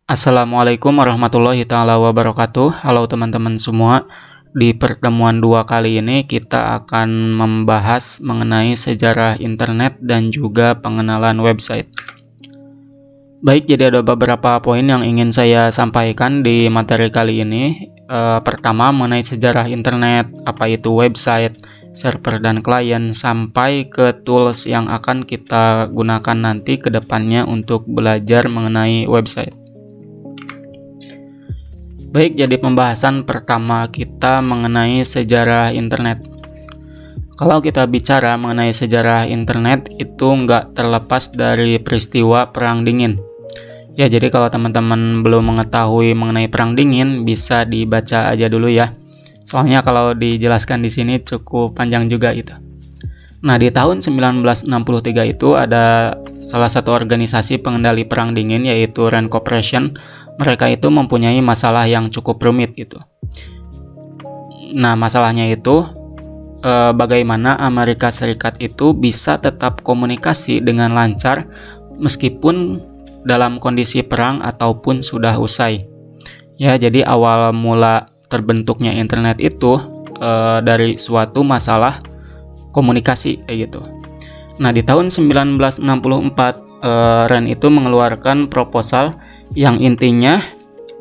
Assalamualaikum warahmatullahi taala wabarakatuh. Halo teman-teman semua. Di pertemuan dua kali ini kita akan membahas mengenai sejarah internet dan juga pengenalan website. Baik, jadi ada beberapa poin yang ingin saya sampaikan di materi kali ini. Pertama, mengenai sejarah internet, apa itu website, server dan klien, sampai ke tools yang akan kita gunakan nanti ke depannya untuk belajar mengenai website. Baik, jadi pembahasan pertama kita mengenai sejarah internet. Kalau kita bicara mengenai sejarah internet, itu nggak terlepas dari peristiwa Perang Dingin. Ya, jadi kalau teman-teman belum mengetahui mengenai Perang Dingin, bisa dibaca aja dulu ya. Soalnya kalau dijelaskan di sini cukup panjang juga itu. Nah, di tahun 1963 itu ada salah satu organisasi pengendali Perang Dingin, yaitu Rand Corporation. Mereka itu mempunyai masalah yang cukup rumit gitu. Nah, masalahnya itu bagaimana Amerika Serikat itu bisa tetap komunikasi dengan lancar meskipun dalam kondisi perang ataupun sudah usai. Ya, jadi awal mula terbentuknya internet itu dari suatu masalah komunikasi kayak gitu. Nah, di tahun 1964 Rand itu mengeluarkan proposal yang intinya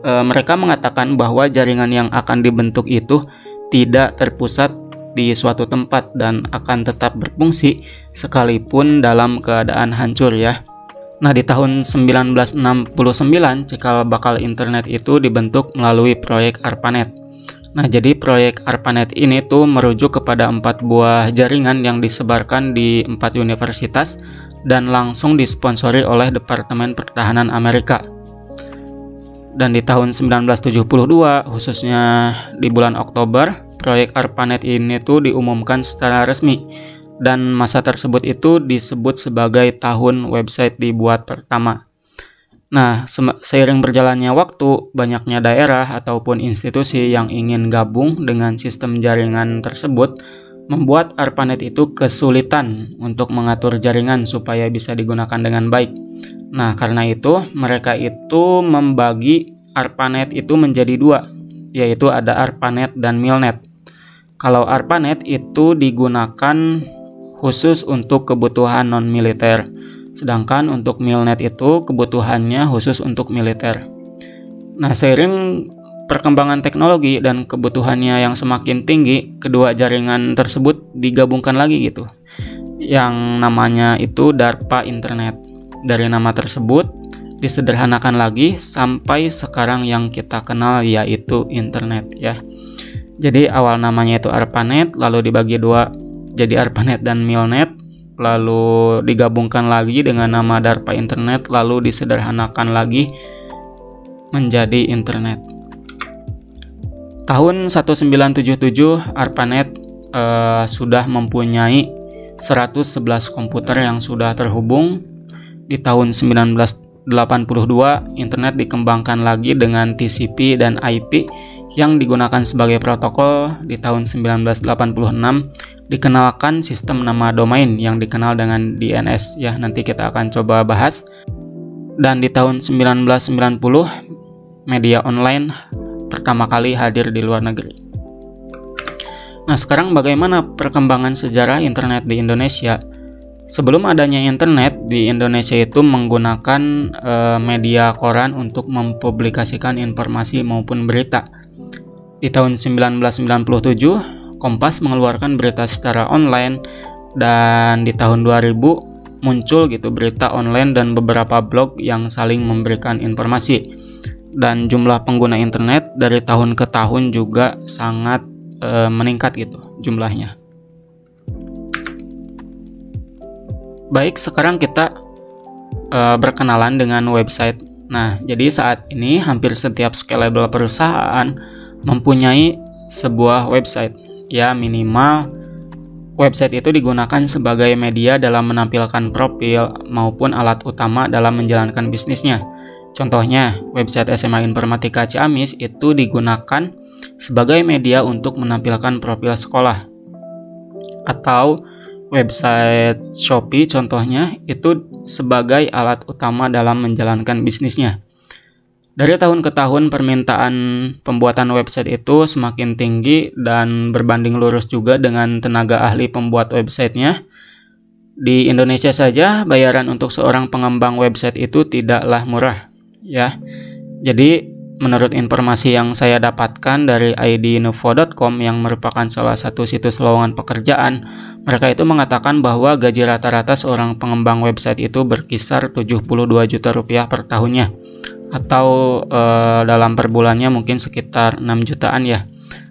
mereka mengatakan bahwa jaringan yang akan dibentuk itu tidak terpusat di suatu tempat dan akan tetap berfungsi sekalipun dalam keadaan hancur ya. Nah, di tahun 1969 cikal bakal internet itu dibentuk melalui proyek ARPANET. Nah, jadi proyek ARPANET ini tuh merujuk kepada 4 buah jaringan yang disebarkan di 4 universitas dan langsung disponsori oleh Departemen Pertahanan Amerika. Dan di tahun 1972, khususnya di bulan Oktober, proyek ARPANET ini tuh diumumkan secara resmi. Dan masa tersebut itu disebut sebagai tahun website dibuat pertama. Nah, seiring berjalannya waktu, banyaknya daerah ataupun institusi yang ingin gabung dengan sistem jaringan tersebut membuat ARPANET itu kesulitan untuk mengatur jaringan supaya bisa digunakan dengan baik. Nah, karena itu mereka itu membagi ARPANET itu menjadi dua, yaitu ada ARPANET dan MILNET. Kalau ARPANET itu digunakan khusus untuk kebutuhan non-militer, sedangkan untuk MILNET itu kebutuhannya khusus untuk militer. Nah, seiring perkembangan teknologi dan kebutuhannya yang semakin tinggi, kedua jaringan tersebut digabungkan lagi gitu, yang namanya itu DARPA Internet. Dari nama tersebut disederhanakan lagi sampai sekarang yang kita kenal yaitu internet ya. Jadi awal namanya itu ARPANET, lalu dibagi dua jadi ARPANET dan MILNET, lalu digabungkan lagi dengan nama DARPA Internet, lalu disederhanakan lagi menjadi internet. Tahun 1977 ARPANET sudah mempunyai 111 komputer yang sudah terhubung. Di tahun 1982 internet dikembangkan lagi dengan TCP dan IP yang digunakan sebagai protokol. Di tahun 1986 dikenalkan sistem nama domain yang dikenal dengan DNS ya, nanti kita akan coba bahas. Dan di tahun 1990 media online pertama kali hadir di luar negeri. Nah, sekarang bagaimana perkembangan sejarah internet di Indonesia? Sebelum adanya internet di Indonesia itu menggunakan media koran untuk mempublikasikan informasi maupun berita. Di tahun 1997 Kompas mengeluarkan berita secara online, dan di tahun 2000 muncul gitu berita online dan beberapa blog yang saling memberikan informasi. Dan jumlah pengguna internet dari tahun ke tahun juga sangat meningkat gitu jumlahnya. Baik, sekarang kita berkenalan dengan website. Nah, jadi saat ini hampir setiap scalable perusahaan mempunyai sebuah website. Ya, minimal website itu digunakan sebagai media dalam menampilkan profil maupun alat utama dalam menjalankan bisnisnya. Contohnya, website SMA Informatika Ciamis itu digunakan sebagai media untuk menampilkan profil sekolah. Atau website Shopee contohnya itu sebagai alat utama dalam menjalankan bisnisnya. Dari tahun ke tahun permintaan pembuatan website itu semakin tinggi dan berbanding lurus juga dengan tenaga ahli pembuat websitenya. Di Indonesia saja bayaran untuk seorang pengembang website itu tidaklah murah ya. Jadi menurut informasi yang saya dapatkan dari idinfo.com yang merupakan salah satu situs lowongan pekerjaan, mereka itu mengatakan bahwa gaji rata-rata seorang pengembang website itu berkisar 72 juta rupiah per tahunnya, atau dalam per bulannya mungkin sekitar 6 jutaan ya.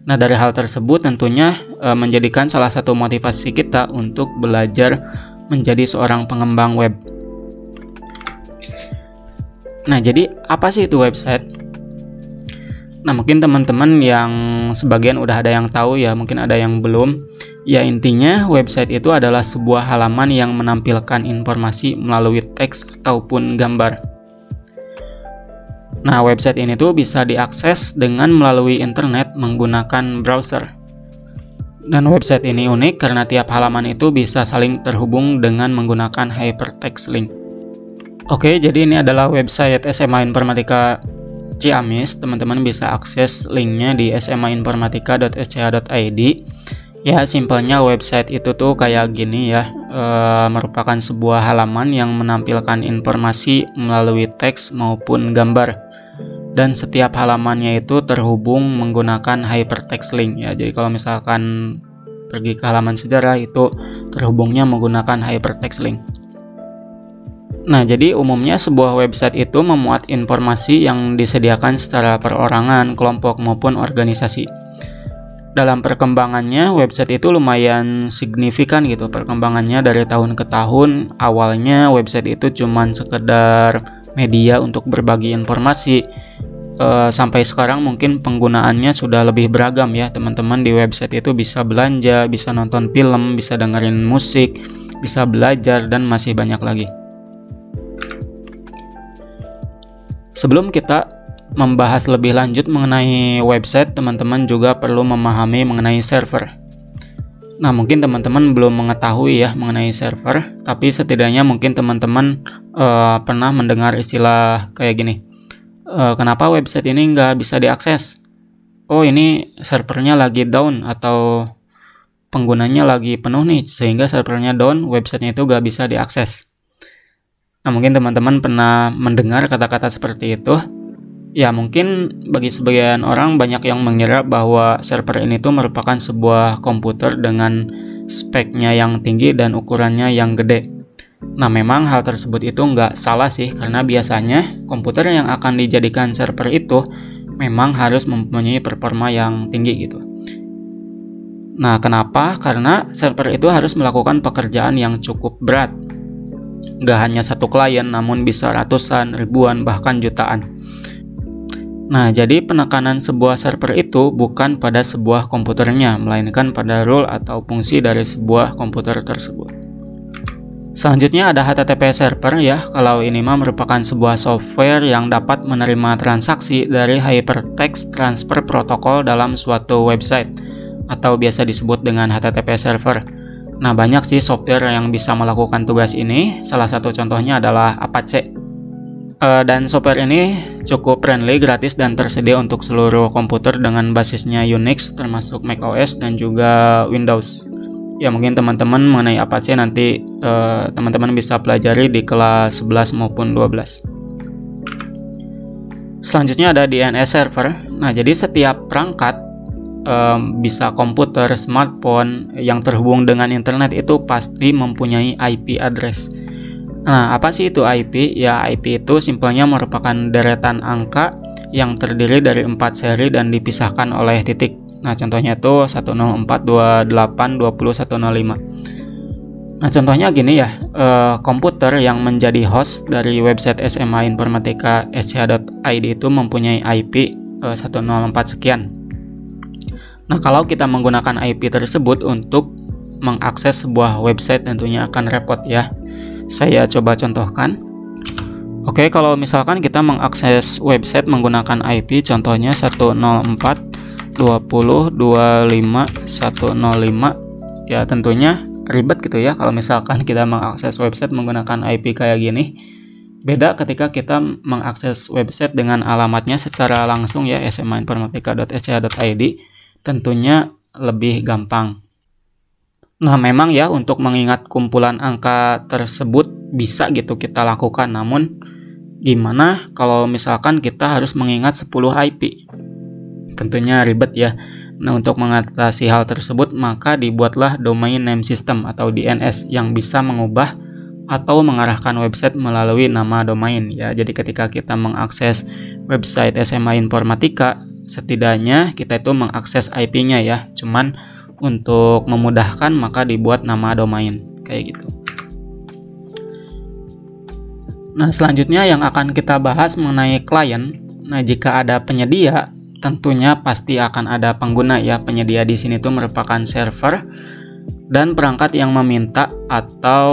Nah, dari hal tersebut tentunya menjadikan salah satu motivasi kita untuk belajar menjadi seorang pengembang web. Nah, jadi apa sih itu website? Nah, mungkin teman-teman yang sebagian udah ada yang tahu ya, mungkin ada yang belum. Ya, intinya website itu adalah sebuah halaman yang menampilkan informasi melalui teks ataupun gambar. Nah, website ini tuh bisa diakses dengan melalui internet menggunakan browser. Dan website ini unik karena tiap halaman itu bisa saling terhubung dengan menggunakan hypertext link. Oke, jadi ini adalah website SMA Informatika Ciamis. Teman-teman bisa akses linknya di smainformatika.sch.id. Ya, simpelnya website itu tuh kayak gini ya, merupakan sebuah halaman yang menampilkan informasi melalui teks maupun gambar. Dan setiap halamannya itu terhubung menggunakan hypertext link ya. Jadi kalau misalkan pergi ke halaman sejarah itu terhubungnya menggunakan hypertext link. Nah, jadi umumnya sebuah website itu memuat informasi yang disediakan secara perorangan, kelompok maupun organisasi. Dalam perkembangannya, website itu lumayan signifikan gitu perkembangannya dari tahun ke tahun. Awalnya website itu cuman sekedar media untuk berbagi informasi. Sampai sekarang mungkin penggunaannya sudah lebih beragam ya. Teman-teman di website itu bisa belanja, bisa nonton film, bisa dengerin musik, bisa belajar, dan masih banyak lagi. Sebelum kita membahas lebih lanjut mengenai website, teman-teman juga perlu memahami mengenai server. Nah, mungkin teman-teman belum mengetahui ya mengenai server, tapi setidaknya mungkin teman-teman pernah mendengar istilah kayak gini. Kenapa website ini nggak bisa diakses? Oh, ini servernya lagi down atau penggunanya lagi penuh nih, sehingga servernya down, websitenya itu nggak bisa diakses. Nah, mungkin teman-teman pernah mendengar kata-kata seperti itu. Ya, mungkin bagi sebagian orang banyak yang mengira bahwa server ini tuh merupakan sebuah komputer dengan speknya yang tinggi dan ukurannya yang gede. Nah, memang hal tersebut itu nggak salah sih, karena biasanya komputer yang akan dijadikan server itu memang harus mempunyai performa yang tinggi gitu. Nah, kenapa? Karena server itu harus melakukan pekerjaan yang cukup berat. Nggak hanya satu klien, namun bisa ratusan, ribuan, bahkan jutaan. Nah, jadi penekanan sebuah server itu bukan pada sebuah komputernya, melainkan pada rule atau fungsi dari sebuah komputer tersebut. Selanjutnya ada HTTP server ya. Kalau ini mah merupakan sebuah software yang dapat menerima transaksi dari Hypertext Transfer Protocol dalam suatu website, atau biasa disebut dengan HTTP server. Nah, banyak sih software yang bisa melakukan tugas ini. Salah satu contohnya adalah Apache. Dan software ini cukup friendly, gratis, dan tersedia untuk seluruh komputer dengan basisnya Unix, termasuk macOS dan juga Windows. Ya, mungkin teman-teman mengenai Apache nanti teman-teman bisa pelajari di kelas 11 maupun 12. Selanjutnya ada DNS server. Nah, jadi setiap perangkat bisa komputer, smartphone yang terhubung dengan internet itu pasti mempunyai IP address. Nah, apa sih itu IP? Ya, IP itu simpelnya merupakan deretan angka yang terdiri dari 4 seri dan dipisahkan oleh titik. Nah, contohnya itu 104.28.20.105. Nah, contohnya gini ya, komputer yang menjadi host dari website SMA Informatika SCH.id itu mempunyai IP 104 sekian. Nah, kalau kita menggunakan IP tersebut untuk mengakses sebuah website tentunya akan repot ya. Saya coba contohkan. Oke, kalau misalkan kita mengakses website menggunakan IP contohnya 104.20.25.105, ya tentunya ribet gitu ya kalau misalkan kita mengakses website menggunakan IP kayak gini. Beda ketika kita mengakses website dengan alamatnya secara langsung ya, smainformatika.sch.id, tentunya lebih gampang. Nah, memang ya untuk mengingat kumpulan angka tersebut bisa gitu kita lakukan, namun gimana kalau misalkan kita harus mengingat 10 IP? Tentunya ribet ya. Nah, untuk mengatasi hal tersebut maka dibuatlah Domain Name System atau DNS yang bisa mengubah atau mengarahkan website melalui nama domain ya. Jadi ketika kita mengakses website SMA Informatika, setidaknya kita itu mengakses IP-nya ya. Cuman untuk memudahkan maka dibuat nama domain kayak gitu. Nah, selanjutnya yang akan kita bahas mengenai klien. Nah, jika ada penyedia, tentunya pasti akan ada pengguna ya. Penyedia di sini tuh merupakan server dan perangkat yang meminta atau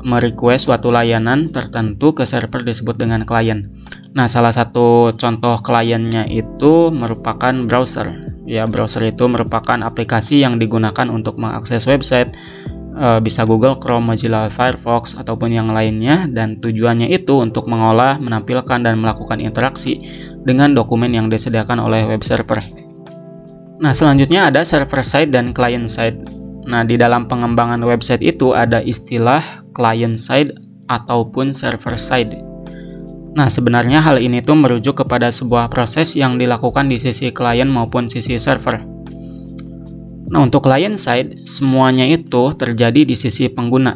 merequest suatu layanan tertentu ke server disebut dengan klien. Nah, salah satu contoh kliennya itu merupakan browser. Ya, browser itu merupakan aplikasi yang digunakan untuk mengakses website, bisa Google Chrome, Mozilla Firefox, ataupun yang lainnya, dan tujuannya itu untuk mengolah, menampilkan, dan melakukan interaksi dengan dokumen yang disediakan oleh web server. Nah, selanjutnya ada server side dan client side. Nah, di dalam pengembangan website itu ada istilah client side ataupun server side. Nah, sebenarnya hal ini tuh merujuk kepada sebuah proses yang dilakukan di sisi klien maupun sisi server. Nah, untuk client side, semuanya itu terjadi di sisi pengguna.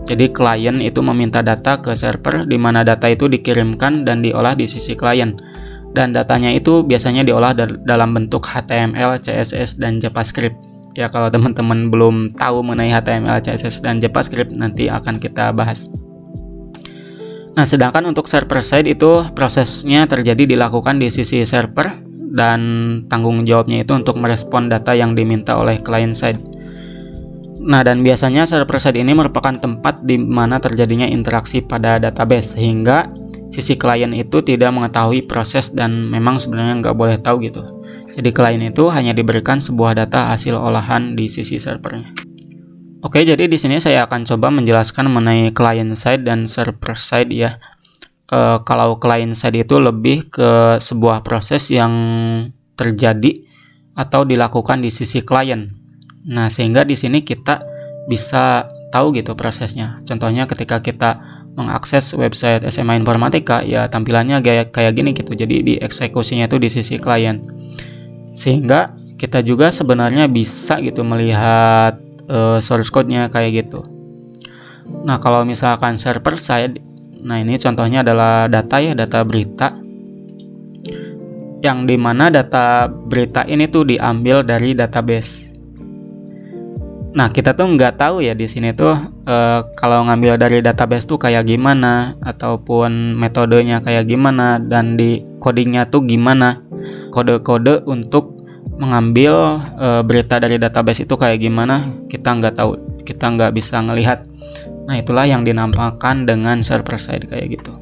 Jadi, klien itu meminta data ke server, di mana data itu dikirimkan dan diolah di sisi klien. Dan datanya itu biasanya diolah dalam bentuk HTML, CSS, dan JavaScript. Ya, kalau teman-teman belum tahu mengenai HTML, CSS, dan JavaScript, nanti akan kita bahas. Nah, sedangkan untuk server side itu prosesnya dilakukan di sisi server dan tanggung jawabnya itu untuk merespon data yang diminta oleh client side. Nah, dan biasanya server side ini merupakan tempat di mana terjadinya interaksi pada database, sehingga sisi klien itu tidak mengetahui proses dan memang sebenarnya nggak boleh tahu gitu. Jadi klien itu hanya diberikan sebuah data hasil olahan di sisi servernya. Oke, jadi di sini saya akan coba menjelaskan mengenai client side dan server side ya. Kalau client side itu lebih ke sebuah proses yang terjadi atau dilakukan di sisi klien. Nah, sehingga di sini kita bisa tahu gitu prosesnya. Contohnya ketika kita mengakses website SMA Informatika, ya tampilannya kayak gini gitu. Jadi dieksekusinya itu di sisi klien. Sehingga kita juga sebenarnya bisa gitu melihat source code-nya kayak gitu. Nah, kalau misalkan server side, nah ini contohnya adalah data ya, data berita. Yang dimana data berita ini tuh diambil dari database. Nah, kita tuh nggak tahu ya di sini tuh kalau ngambil dari database tuh kayak gimana, ataupun metodenya kayak gimana, dan di codingnya tuh gimana, kode-kode untuk mengambil berita dari database itu kayak gimana, kita nggak tahu, kita nggak bisa ngelihat. Nah, itulah yang dinamakan dengan server side kayak gitu.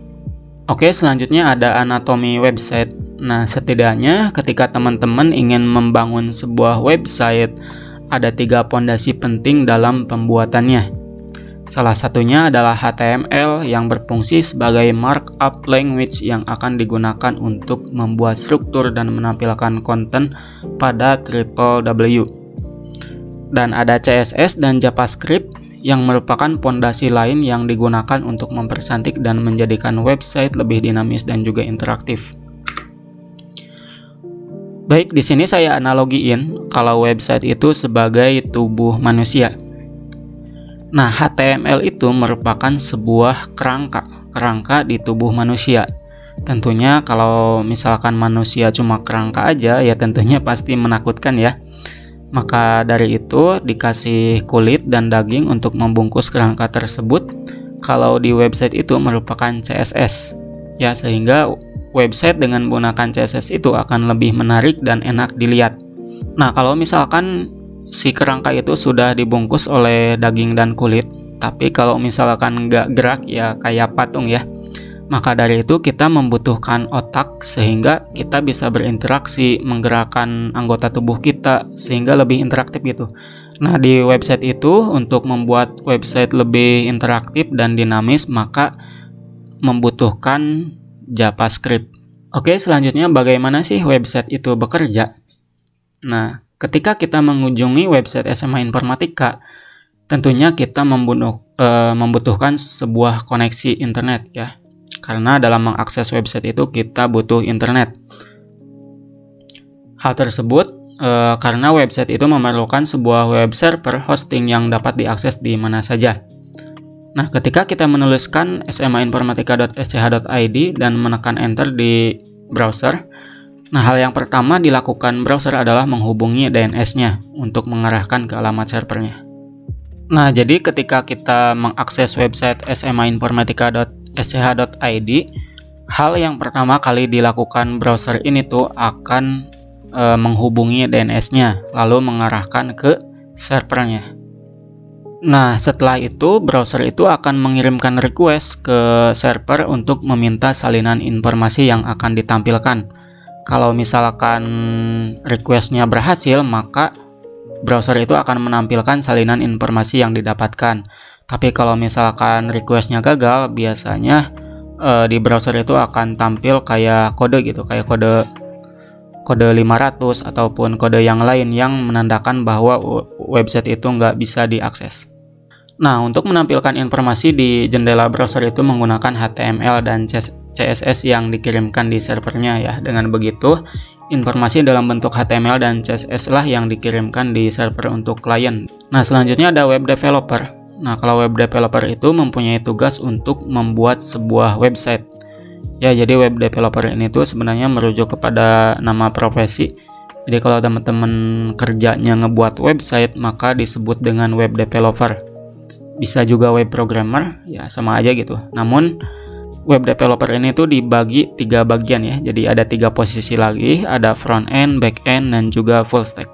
Oke, selanjutnya ada anatomi website. Nah, setidaknya ketika teman-teman ingin membangun sebuah website, ada 3 pondasi penting dalam pembuatannya. Salah satunya adalah HTML yang berfungsi sebagai markup language yang akan digunakan untuk membuat struktur dan menampilkan konten pada www. Dan ada CSS dan JavaScript yang merupakan pondasi lain yang digunakan untuk mempercantik dan menjadikan website lebih dinamis dan juga interaktif. Baik, di sini saya analogiin kalau website itu sebagai tubuh manusia. Nah, HTML itu merupakan sebuah kerangka di tubuh manusia. Tentunya kalau misalkan manusia cuma kerangka aja, ya tentunya pasti menakutkan ya. Maka dari itu dikasih kulit dan daging untuk membungkus kerangka tersebut. Kalau di website itu merupakan CSS, ya, sehingga website dengan menggunakan CSS itu akan lebih menarik dan enak dilihat. Nah, kalau misalkan si kerangka itu sudah dibungkus oleh daging dan kulit, tapi kalau misalkan nggak gerak ya kayak patung ya, maka dari itu kita membutuhkan otak sehingga kita bisa berinteraksi, menggerakkan anggota tubuh kita sehingga lebih interaktif gitu. Nah, di website itu untuk membuat website lebih interaktif dan dinamis, maka membutuhkan JavaScript. Oke, selanjutnya bagaimana sih website itu bekerja? Nah, ketika kita mengunjungi website SMA Informatika, tentunya kita membutuhkan sebuah koneksi internet ya. Karena dalam mengakses website itu kita butuh internet. Hal tersebut karena website itu memerlukan sebuah web server hosting yang dapat diakses di mana saja. Nah, ketika kita menuliskan smainformatika.sch.id dan menekan enter di browser, nah hal yang pertama dilakukan browser adalah menghubungi DNS-nya untuk mengarahkan ke alamat servernya. Nah, jadi ketika kita mengakses website smainformatika.sch.id, hal yang pertama kali dilakukan browser ini tuh akan menghubungi DNS-nya, lalu mengarahkan ke servernya. Nah, setelah itu browser itu akan mengirimkan request ke server untuk meminta salinan informasi yang akan ditampilkan. Kalau misalkan requestnya berhasil, maka browser itu akan menampilkan salinan informasi yang didapatkan. Tapi kalau misalkan requestnya gagal, biasanya di browser itu akan tampil kayak kode gitu, kayak kode 500 ataupun kode yang lain yang menandakan bahwa website itu nggak bisa diakses. Nah, untuk menampilkan informasi di jendela browser itu menggunakan HTML dan CSS yang dikirimkan di servernya ya. Dengan begitu, informasi dalam bentuk HTML dan CSS lah yang dikirimkan di server untuk klien. Nah, selanjutnya ada web developer. Nah, kalau web developer itu mempunyai tugas untuk membuat sebuah website. Ya, jadi web developer ini tuh sebenarnya merujuk kepada nama profesi. Jadi kalau teman-teman kerjanya ngebuat website, maka disebut dengan web developer. Bisa juga web programmer, ya sama aja gitu. Namun web developer ini tuh dibagi 3 bagian ya. Jadi ada 3 posisi lagi, ada front end, back end, dan juga full stack.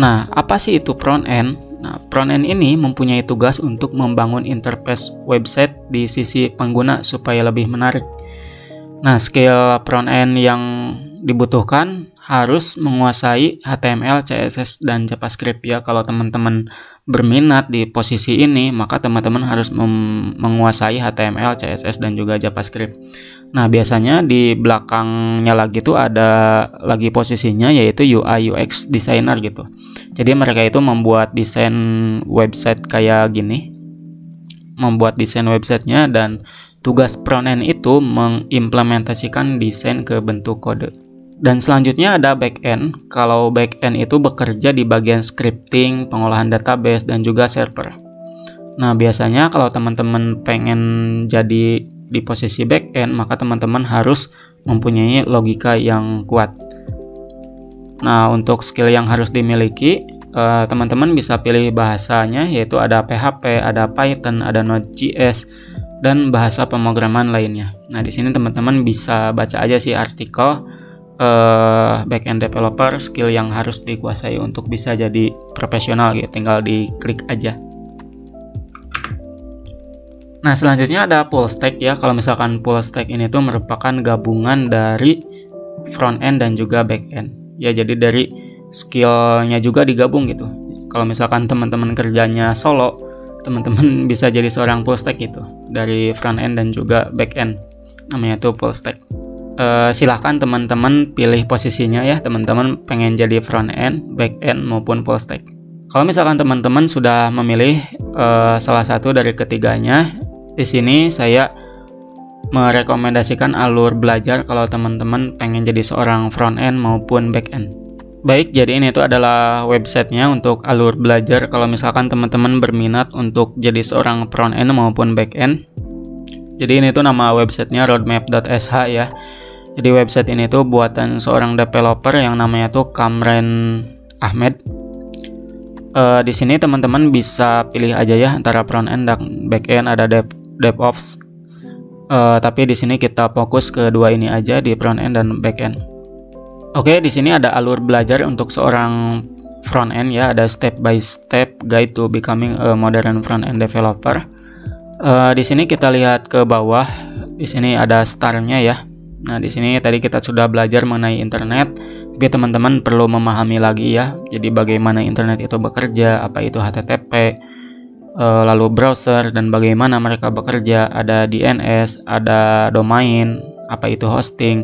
Nah, apa sih itu front end? Nah, front end ini mempunyai tugas untuk membangun interface website di sisi pengguna supaya lebih menarik. Nah, skill front end yang dibutuhkan harus menguasai HTML, CSS, dan JavaScript ya. Kalau teman-teman berminat di posisi ini, maka teman-teman harus menguasai HTML, CSS, dan juga JavaScript. Nah, biasanya di belakangnya lagi tuh ada lagi posisinya yaitu UI UX designer gitu. Jadi mereka itu membuat desain website kayak gini. Membuat desain websitenya, dan tugas front end itu mengimplementasikan desain ke bentuk kode. Dan selanjutnya ada back end. Kalau back end itu bekerja di bagian scripting, pengolahan database, dan juga server. Nah, biasanya kalau teman-teman pengen jadi di posisi back end, maka teman-teman harus mempunyai logika yang kuat. Nah, untuk skill yang harus dimiliki, teman-teman bisa pilih bahasanya, yaitu ada PHP, ada Python, ada Node.js, dan bahasa pemrograman lainnya. Nah, di sini teman-teman bisa baca aja sih artikel backend developer, skill yang harus dikuasai untuk bisa jadi profesional gitu. Tinggal diklik aja. Nah, selanjutnya ada full stack ya. Kalau misalkan full stack ini tuh merupakan gabungan dari front end dan juga back end. Ya, jadi dari skillnya juga digabung gitu. Kalau misalkan teman-teman kerjanya solo, teman-teman bisa jadi seorang full stack gitu, dari front end dan juga back end. Namanya tuh full stack. Silahkan teman-teman pilih posisinya ya. Teman-teman pengen jadi front end, back end, maupun full stack. Kalau misalkan teman-teman sudah memilih salah satu dari ketiganya, di sini saya merekomendasikan alur belajar kalau teman-teman pengen jadi seorang front end maupun back end. Baik, jadi ini tuh adalah websitenya untuk alur belajar kalau misalkan teman-teman berminat untuk jadi seorang front end maupun back end. Jadi ini tuh nama websitenya roadmap.sh ya. Jadi website ini tuh buatan seorang developer yang namanya tuh Kamran Ahmed. Di sini teman-teman bisa pilih aja ya antara front end dan back end, ada DevOps. Tapi di sini kita fokus ke dua ini aja, di front end dan back end. Oke, di sini ada alur belajar untuk seorang front end ya, ada step by step guide to becoming a modern front end developer. Di sini kita lihat ke bawah, di sini ada start-nya ya. Nah, di sini tadi kita sudah belajar mengenai internet, tapi teman-teman perlu memahami lagi ya. Jadi bagaimana internet itu bekerja, apa itu HTTP, lalu browser dan bagaimana mereka bekerja, ada DNS, ada domain, apa itu hosting.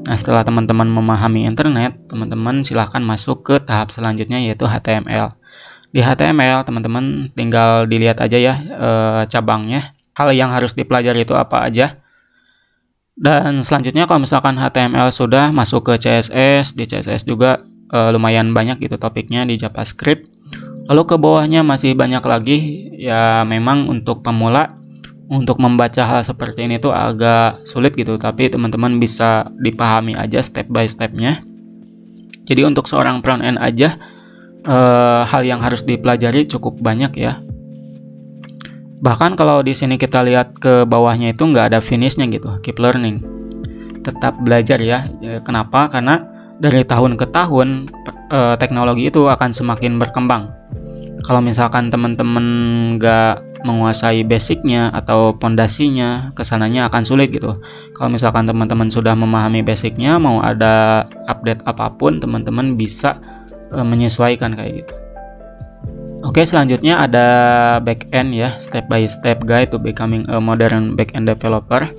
Nah, setelah teman-teman memahami internet, teman-teman silahkan masuk ke tahap selanjutnya, yaitu HTML. Di HTML, teman-teman tinggal dilihat aja ya cabangnya, hal yang harus dipelajari itu apa aja. Dan selanjutnya kalau misalkan HTML sudah masuk ke CSS, di CSS juga lumayan banyak gitu topiknya di JavaScript. Lalu ke bawahnya masih banyak lagi, ya memang untuk pemula untuk membaca hal seperti ini tuh agak sulit gitu, tapi teman-teman bisa dipahami aja step by stepnya. Jadi untuk seorang front end aja hal yang harus dipelajari cukup banyak ya. Bahkan kalau di sini kita lihat ke bawahnya itu nggak ada finishnya gitu, keep learning, tetap belajar ya. Kenapa? Karena dari tahun ke tahun teknologi itu akan semakin berkembang. Kalau misalkan teman-teman nggak menguasai basicnya atau pondasinya, kesananya akan sulit gitu. Kalau misalkan teman-teman sudah memahami basicnya, mau ada update apapun, teman-teman bisa menyesuaikan kayak gitu. Oke, selanjutnya ada backend ya, step by step guide to becoming a modern backend developer.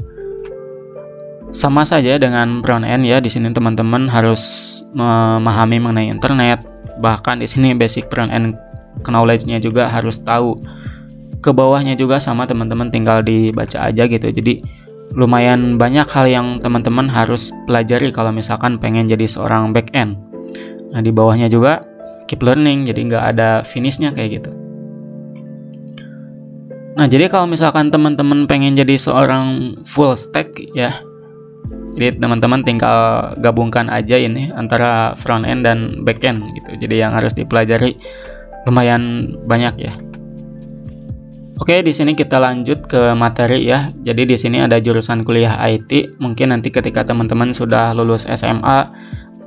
Sama saja dengan front end ya, di sini teman-teman harus memahami mengenai internet. Bahkan di sini basic front end knowledge-nya juga harus tahu. Ke bawahnya juga sama, teman-teman tinggal dibaca aja gitu. Jadi lumayan banyak hal yang teman-teman harus pelajari kalau misalkan pengen jadi seorang back end. Nah, di bawahnya juga keep learning, jadi nggak ada finishnya kayak gitu. Nah, jadi kalau misalkan teman-teman pengen jadi seorang full stack ya, jadi teman-teman tinggal gabungkan aja ini antara front end dan back end gitu. Jadi yang harus dipelajari lumayan banyak ya. Oke, di sini kita lanjut ke materi ya. Jadi di sini ada jurusan kuliah IT. Mungkin nanti ketika teman-teman sudah lulus SMA,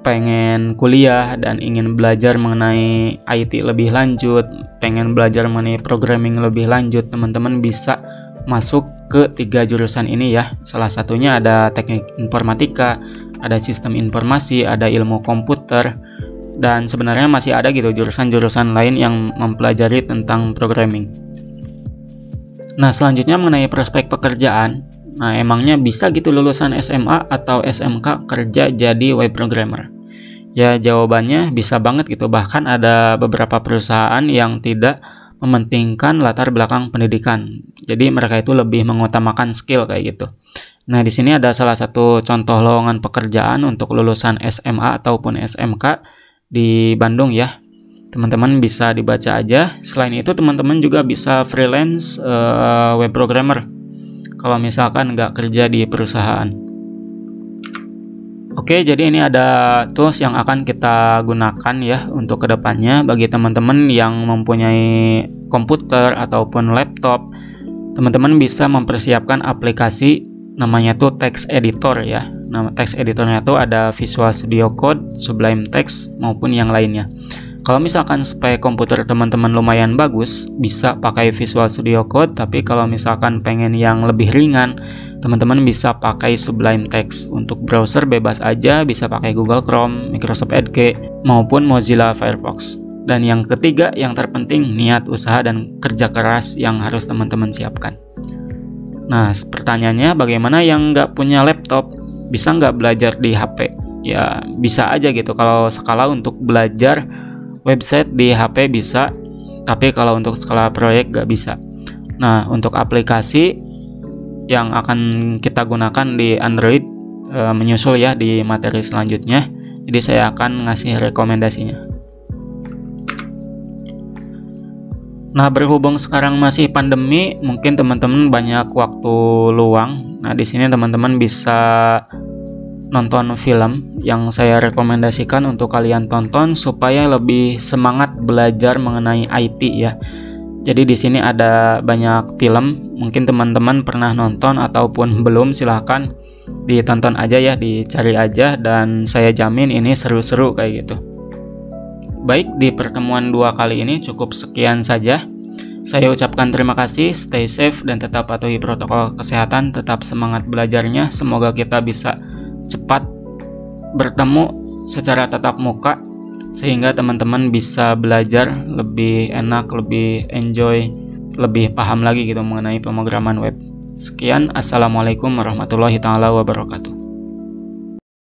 pengen kuliah dan ingin belajar mengenai IT lebih lanjut, pengen belajar mengenai programming lebih lanjut, teman-teman bisa masuk ke 3 jurusan ini ya. Salah satunya ada teknik informatika, ada sistem informasi, ada ilmu komputer, dan sebenarnya masih ada gitu jurusan-jurusan lain yang mempelajari tentang programming. Nah, selanjutnya mengenai prospek pekerjaan. Nah, emangnya bisa gitu lulusan SMA atau SMK kerja jadi web programmer? Ya, jawabannya bisa banget gitu. Bahkan ada beberapa perusahaan yang tidak mementingkan latar belakang pendidikan. Jadi mereka itu lebih mengutamakan skill kayak gitu. Nah, di sini ada salah satu contoh lowongan pekerjaan untuk lulusan SMA ataupun SMK di Bandung ya. Teman-teman bisa dibaca aja. Selain itu teman-teman juga bisa freelance web programmer kalau misalkan nggak kerja di perusahaan. Oke, jadi ini ada tools yang akan kita gunakan ya untuk kedepannya. Bagi teman-teman yang mempunyai komputer ataupun laptop, teman-teman bisa mempersiapkan aplikasi namanya tuh text editor ya. Nama text editornya tuh ada Visual Studio Code, Sublime Text maupun yang lainnya. Kalau misalkan spek komputer teman-teman lumayan bagus, bisa pakai Visual Studio Code. Tapi kalau misalkan pengen yang lebih ringan, teman-teman bisa pakai Sublime Text. Untuk browser bebas aja, bisa pakai Google Chrome, Microsoft Edge, maupun Mozilla Firefox. Dan yang ketiga, yang terpenting, niat, usaha, dan kerja keras yang harus teman-teman siapkan. Nah, pertanyaannya, bagaimana yang nggak punya laptop? Bisa nggak belajar di HP? Ya, bisa aja gitu. Kalau skala untuk belajar website di HP bisa, tapi kalau untuk skala proyek nggak bisa. Nah, untuk aplikasi yang akan kita gunakan di Android menyusul ya di materi selanjutnya. Jadi saya akan ngasih rekomendasinya. Nah, berhubung sekarang masih pandemi, mungkin teman-teman banyak waktu luang. Nah, di sini teman-teman bisa nonton film yang saya rekomendasikan untuk kalian tonton supaya lebih semangat belajar mengenai IT ya. Jadi di sini ada banyak film, mungkin teman-teman pernah nonton ataupun belum, silahkan ditonton aja ya, dicari aja, dan saya jamin ini seru-seru kayak gitu. Baik, di pertemuan 2 kali ini cukup sekian saja. Saya ucapkan terima kasih, stay safe dan tetap patuhi protokol kesehatan, tetap semangat belajarnya. Semoga kita bisa cepat bertemu secara tatap muka sehingga teman-teman bisa belajar lebih enak, lebih enjoy, lebih paham lagi gitu mengenai pemrograman web. Sekian, assalamualaikum warahmatullahi taala wabarakatuh.